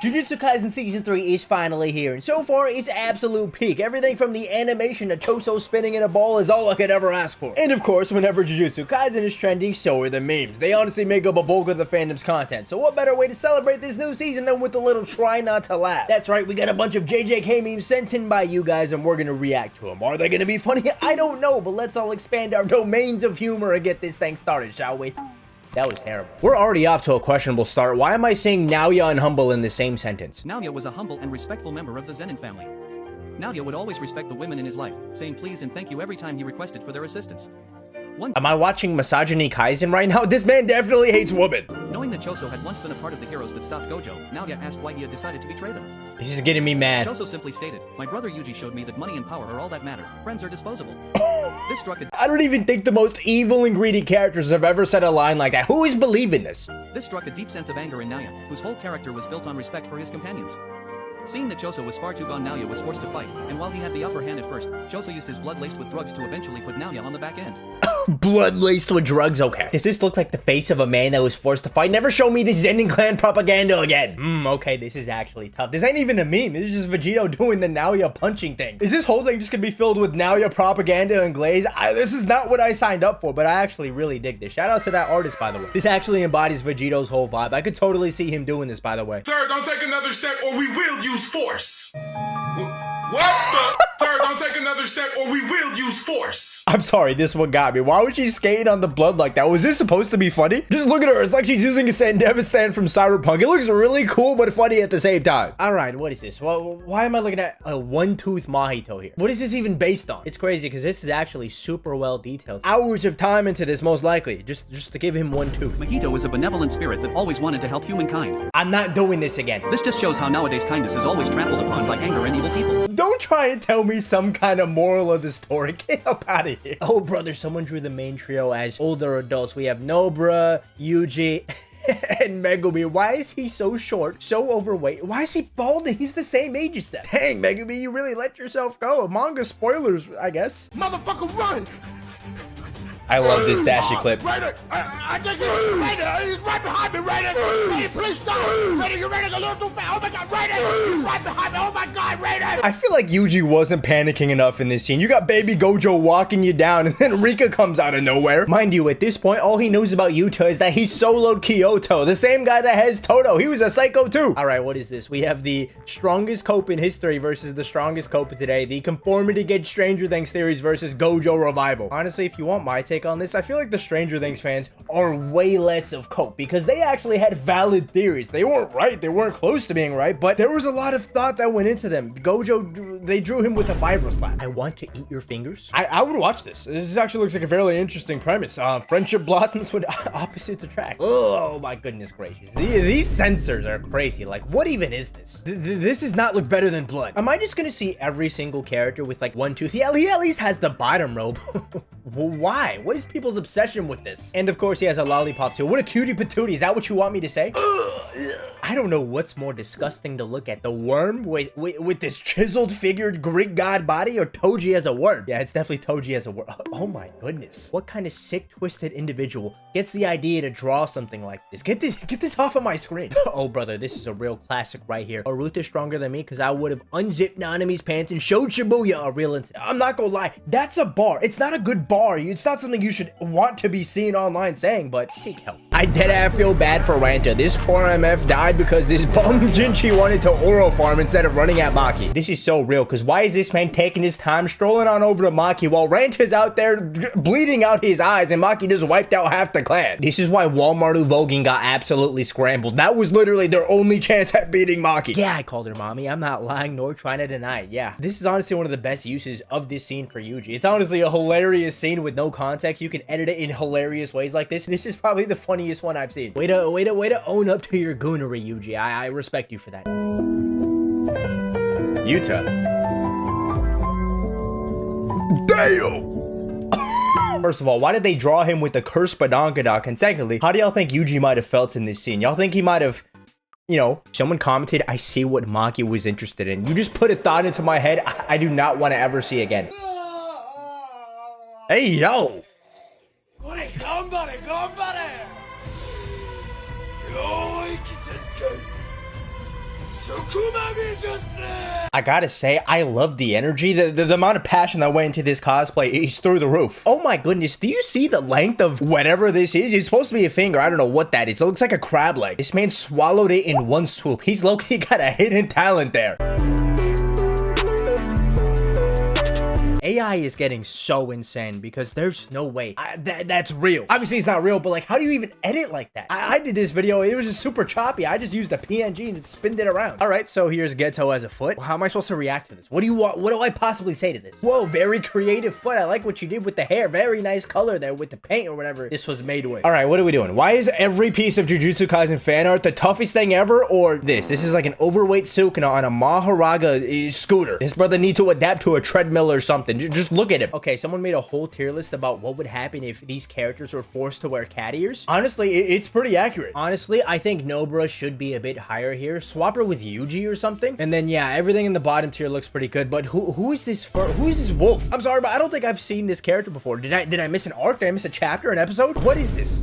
Jujutsu Kaisen Season 3 is finally here, and so far, it's absolute peak. Everything from the animation to Choso spinning in a ball is all I could ever ask for. And of course, whenever Jujutsu Kaisen is trending, so are the memes. They honestly make up a bulk of the fandom's content, so what better way to celebrate this new season than with a little try not to laugh? That's right, we got a bunch of JJK memes sent in by you guys, and we're gonna react to them. Are they gonna be funny? I don't know, but let's all expand our domains of humor and get this thing started, shall we? That was terrible. We're already off to a questionable start. Why am I saying Naoya and humble in the same sentence? Naoya was a humble and respectful member of the Zenin family. Naoya would always respect the women in his life, saying please and thank you every time he requested for their assistance. Am I watching Misogyny Kaisen right now? This man definitely hates women. Knowing that Choso had once been a part of the heroes that stopped Gojo, Naoya asked why he had decided to betray them. This is getting me mad. Choso simply stated, my brother Yuji showed me that money and power are all that matter. Friends are disposable. This struck a... I don't even think the most evil and greedy characters have ever said a line like that. Who is believing this? This struck a deep sense of anger in Naoya, whose whole character was built on respect for his companions. Seeing that Choso was far too gone, Naoya was forced to fight, and while he had the upper hand at first, Choso used his blood laced with drugs to eventually put Naoya on the back end. Blood laced with drugs, okay. Does this look like the face of a man that was forced to fight? Never show me this Zenin clan propaganda again. Okay, this is actually tough. This ain't even a meme. This is just Vegito doing the Naoya punching thing. Is this whole thing just gonna be filled with Naoya propaganda and glaze? This is not what I signed up for, but I actually really dig this. Shout out to that artist, by the way. This actually embodies Vegito's whole vibe. I could totally see him doing this, by the way. Sir, don't take another step or we will use force. What the? Sir, don't take another step or we will use force. I'm sorry, this one got me. Why was she skating on the blood like that? Was this supposed to be funny? Just look at her. It's like she's using a Sandevis stand from Cyberpunk. It looks really cool, but funny at the same time. All right, what is this? Well, why am I looking at a one-tooth Mahito here? What is this even based on? It's crazy because this is actually super well detailed. Hours of time into this, most likely, just to give him one tooth. Mahito was a benevolent spirit that always wanted to help humankind. I'm not doing this again. This just shows how nowadays kindness is always trampled upon by anger and evil people. Don't try and tell me some kind of moral of the story. Get up out of here. Oh, brother, someone drew the main trio as older adults. We have Nobara, Yuji, and Megumi. Why is he so short, so overweight? Why is he balding? He's the same age as them. Dang, Megumi, you really let yourself go. Manga spoilers, I guess. Motherfucker, run! I love this Dashy clip. Raider! I think it's Raider! He's right behind me, Raider! Raider, please stop! Raider, you're running a little too fast! Oh my god, Raider! He's right behind me! Oh my god, Raider! I feel like Yuji wasn't panicking enough in this scene. You got baby Gojo walking you down, and then Rika comes out of nowhere. Mind you, at this point, all he knows about Yuta is that he soloed Kyoto, the same guy that has Toto. He was a psycho too. All right, what is this? We have the strongest cope in history versus the strongest cope today. The conformity gets Stranger Things theories versus Gojo revival. Honestly, if you want my take on this, I feel like the Stranger Things fans are way less of cope because they actually had valid theories. They weren't right. They weren't close to being right, but there was a lot of thought that went into them. Gojo, they drew him with a vibro slap. I want to eat your fingers. I would watch this. This actually looks like a fairly interesting premise. Friendship blossoms when opposites attract. Oh my goodness gracious. These censors are crazy. Like, what even is this? This does not look better than blood. Am I just gonna see every single character with like one tooth? Yeah, he at least has the bottom robe. Well, why? What is people's obsession with this? And of course, he has a lollipop too. What a cutie patootie. Is that what you want me to say? I don't know what's more disgusting to look at. The worm with this chiseled figured Greek god body or Toji as a worm? Yeah, it's definitely Toji as a worm. Oh my goodness. What kind of sick, twisted individual gets the idea to draw something like this? Get this off of my screen. Oh, brother, this is a real classic right here. Aruta stronger than me because I would have unzipped Nanami's pants and showed Shibuya a real incident. I'm not gonna lie. That's a bar. It's not a good bar. It's not something you should want to be seen online saying, but seek help. I deadass feel bad for Ranta. This poor MF died because this bum Jinchi wanted to Oro farm instead of running at Maki. This is so real, because why is this man taking his time strolling on over to Maki while Ranta's out there bleeding out his eyes and Maki just wiped out half the clan? This is why Walmart Uvogin got absolutely scrambled. That was literally their only chance at beating Maki. Yeah, I called her mommy. I'm not lying nor trying to deny it. Yeah, this is honestly one of the best uses of this scene for Yuji. It's honestly a hilarious scene with no context. You can edit it in hilarious ways like this. This is probably the funniest one I've seen. Way to own up to your goonery, Yuji. I respect you for that. Yuta. Damn! First of all, why did they draw him with the cursed Badonkadok? And secondly, how do y'all think Yuji might have felt in this scene? Y'all think he might have, you know, someone commented, I see what Maki was interested in. You just put a thought into my head I do not want to ever see again. Hey, yo! I gotta say, I love the energy. The amount of passion that went into this cosplay is through the roof. Oh my goodness, do you see the length of whatever this is? It's supposed to be a finger. I don't know what that is. It looks like a crab leg. This man swallowed it in one swoop. He's low-key got a hidden talent there. AI is getting so insane because there's no way that's real. Obviously, it's not real, but like, how do you even edit like that? I did this video. It was just super choppy. I just used a PNG and just spinned it around. All right, so here's Geto as a foot. How am I supposed to react to this? What do you want? What do I possibly say to this? Whoa, very creative foot. I like what you did with the hair. Very nice color there with the paint or whatever this was made with. All right, what are we doing? Why is every piece of Jujutsu Kaisen fan art the toughest thing ever? Or this is like an overweight Sukuna on a Maharaga scooter. This brother needs to adapt to a treadmill or something. Just look at him. Okay, someone made a whole tier list about what would happen if these characters were forced to wear cat ears. Honestly, it's pretty accurate. Honestly, I think Nobara should be a bit higher here. Swap her with Yuji or something. And then, yeah, everything in the bottom tier looks pretty good. But who is this who is this wolf? I'm sorry, but I don't think I've seen this character before. Did I miss an arc? Did I miss a chapter, an episode? What is this?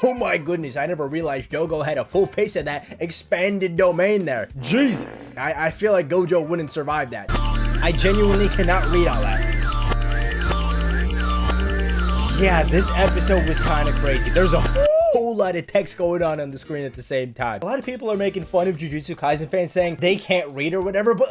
Oh my goodness, I never realized Jogo had a full face of that expanded domain there. Jesus. I feel like Gojo wouldn't survive that. I genuinely cannot read all that. Yeah, this episode was kind of crazy. There's a whole lot of text going on the screen at the same time. A lot of people are making fun of Jujutsu Kaisen fans saying they can't read or whatever, but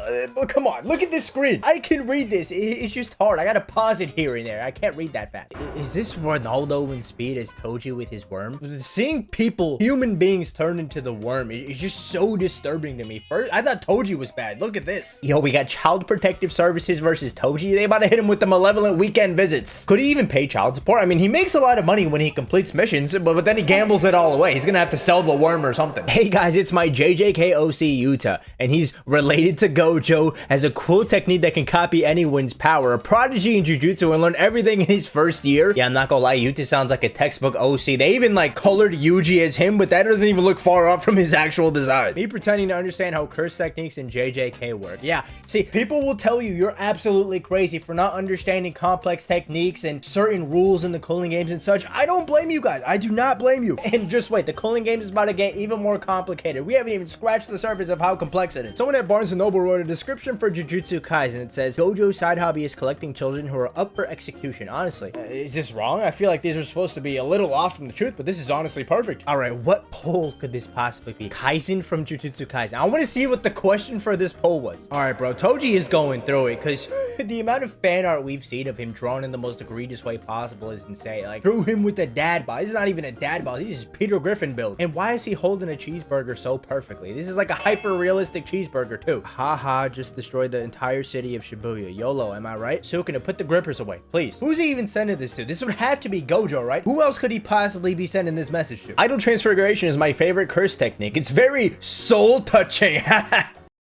come on, look at this screen. I can read this. It's just hard. I gotta pause it here and there. I can't read that fast. Is this Ronaldo in speed as Toji with his worm? Seeing people, human beings turn into the worm is just so disturbing to me. First, I thought Toji was bad. Look at this. Yo, we got Child Protective Services versus Toji. They about to hit him with the malevolent weekend visits. Could he even pay child support? I mean, he makes a lot of money when he completes missions, but then he gambles it all away. He's gonna have to sell the worm or something. Hey guys, it's my JJK OC Yuta, and he's related to Gojo, has a cool technique that can copy anyone's power, a prodigy in Jujutsu, and learn everything in his first year. Yeah, I'm not gonna lie, Yuta sounds like a textbook OC. They even like colored Yuji as him, but that doesn't even look far off from his actual design. Me pretending to understand how curse techniques in JJK work. Yeah, see, people will tell you you're absolutely crazy for not understanding complex techniques and certain rules in the cooling games and such. I don't blame you guys. I do not blame you. And just wait, the cooling game is about to get even more complicated. We haven't even scratched the surface of how complex it is. Someone at Barnes & Noble wrote a description for Jujutsu Kaisen. It says, Gojo's side hobby is collecting children who are up for execution. Honestly, is this wrong? I feel like these are supposed to be a little off from the truth, but this is honestly perfect. All right, what poll could this possibly be? Kaisen from Jujutsu Kaisen. I want to see what the question for this poll was. All right, bro, Toji is going through it because the amount of fan art we've seen of him drawn in the most egregious way possible is insane. Like, drew him with a dad bod. This is not even a dad bod. This is Peter Griffin build. And why is he holding a cheeseburger so perfectly? This is like a hyper-realistic cheeseburger, too. Haha, just destroyed the entire city of Shibuya. YOLO, am I right? Sukuna, put the grippers away, please. Who's he even sending this to? This would have to be Gojo, right? Who else could he possibly be sending this message to? Idol transfiguration is my favorite curse technique. It's very soul-touching.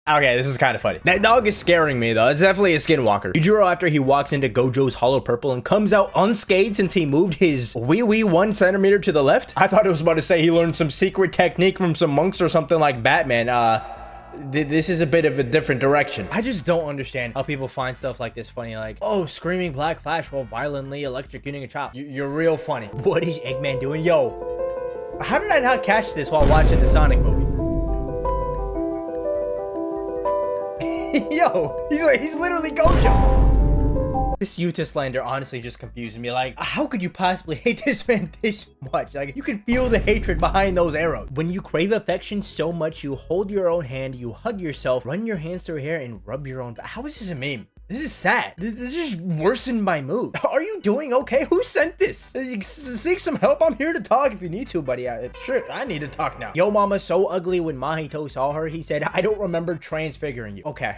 Okay, this is kind of funny. That dog is scaring me, though. It's definitely a skinwalker. Yujiro, after he walks into Gojo's hollow purple and comes out unscathed since he moved his wee 1 centimeter to the left. I thought it was about to say he learned some secret technique from some monks or something like Batman. This is a bit of a different direction. I just don't understand how people find stuff like this funny. Like, oh, screaming black flash while violently electrocuting a child. You're real funny. What is Eggman doing? Yo, how did I not catch this while watching the Sonic movie? Yo, he's literally Gojo. This Yuta slander honestly just confuses me. Like, how could you possibly hate this man this much? Like, you can feel the hatred behind those arrows. When you crave affection so much, you hold your own hand, you hug yourself, run your hands through your hair, and rub your own. How is this a meme? This is sad. This just worsened my mood. Are you doing okay? Who sent this? Seek some help. I'm here to talk if you need to, buddy. Sure, I need to talk now. Yo, mama, so ugly. When Mahito saw her, he said, I don't remember transfiguring you. Okay.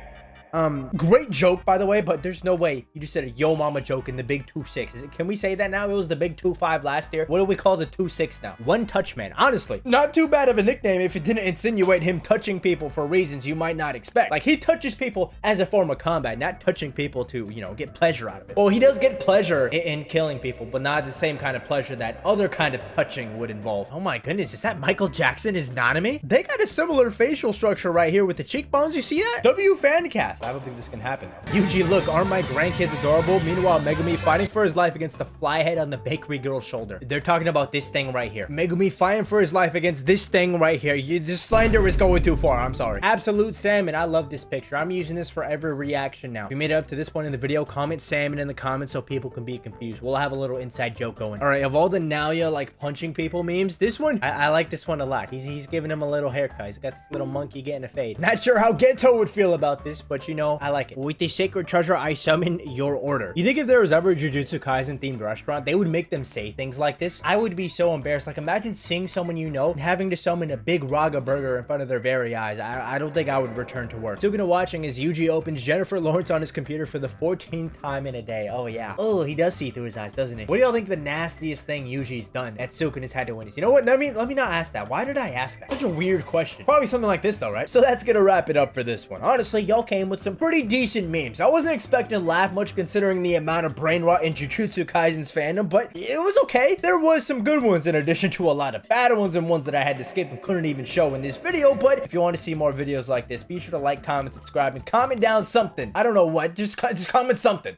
Great joke, by the way, but there's no way you just said a yo mama joke in the big 2-6. Can we say that now? It was the big 2-5 last year. What do we call the 2-6 now? One touch man. Honestly, not too bad of a nickname if it didn't insinuate him touching people for reasons you might not expect. Like, he touches people as a form of combat, not touching people to, you know, get pleasure out of it. Well, he does get pleasure in killing people, but not the same kind of pleasure that other kind of touching would involve. Oh my goodness, is that Michael Jackson? Is Nanami? They got a similar facial structure right here with the cheekbones. You see that? W Fancast. fast. I don't think this can happen. Yuji, look, aren't my grandkids adorable? Meanwhile, Megumi fighting for his life against the fly head on the bakery girl's shoulder. They're talking about this thing right here. Megumi fighting for his life against this thing right here. This Slander is going too far. I'm sorry. Absolute salmon. I love this picture. I'm using this for every reaction now. If you made it up to this point in the video, comment salmon in the comments so people can be confused. We'll have a little inside joke going. All right, of all the Nalia like punching people memes, this one, I like this one a lot. He's giving him a little haircut. He's got this little monkey getting a fade. Not sure how Geto would feel about this, but you know, I like it. With the sacred treasure, I summon your order. You think if there was ever a Jujutsu Kaisen themed restaurant, they would make them say things like this? I would be so embarrassed. Like, imagine seeing someone you know and having to summon a big raga burger in front of their very eyes. I don't think I would return to work. Still gonna watching as Yuji opens Jennifer Lawrence on his computer for the 14th time in a day. Oh yeah. Oh, he does see through his eyes, doesn't he? What do y'all think the nastiest thing Yuji's done at Sukuna's had to win is? You know what? Let me not ask that. Why did I ask that? Such a weird question. Probably something like this though, right? So that's gonna wrap it up for this one. Honestly, y'all came with some pretty decent memes. I wasn't expecting to laugh much considering the amount of brain rot in Jujutsu Kaisen's fandom, but it was okay. There was some good ones in addition to a lot of bad ones and ones that I had to skip and couldn't even show in this video. But if you want to see more videos like this, be sure to like, comment, subscribe, and comment down something. I don't know what, just comment something.